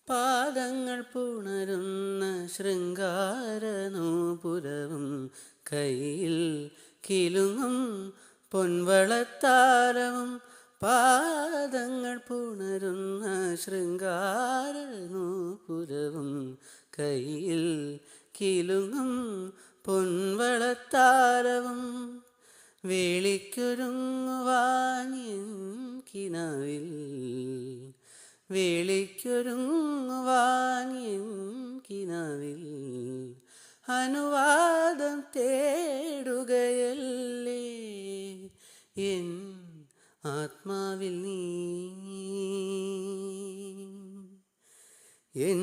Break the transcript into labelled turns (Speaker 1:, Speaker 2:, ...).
Speaker 1: പാദങ്ങൾ പുണരുന്ന ശൃംഗാരനൂപുരവും കയ്യിൽ കിലുങ്ങും പൊൻവളത്താരവും. പാദങ്ങൾ പുണരുന്ന ശൃംഗാരനൂപുരവും കയ്യിൽ കിലുങ്ങും പൊൻവളത്താരവും. വേളിക്കൊരുങ്ങുവാൻ എൻ കിനാവിൽ, വേളിക്കൊരുങ്ങുവാൻ എൻ കിനാവിൽ അനുവാദം തേടുകയല്ലേ എൻ ആത്മാവിൽ നീ. എൻ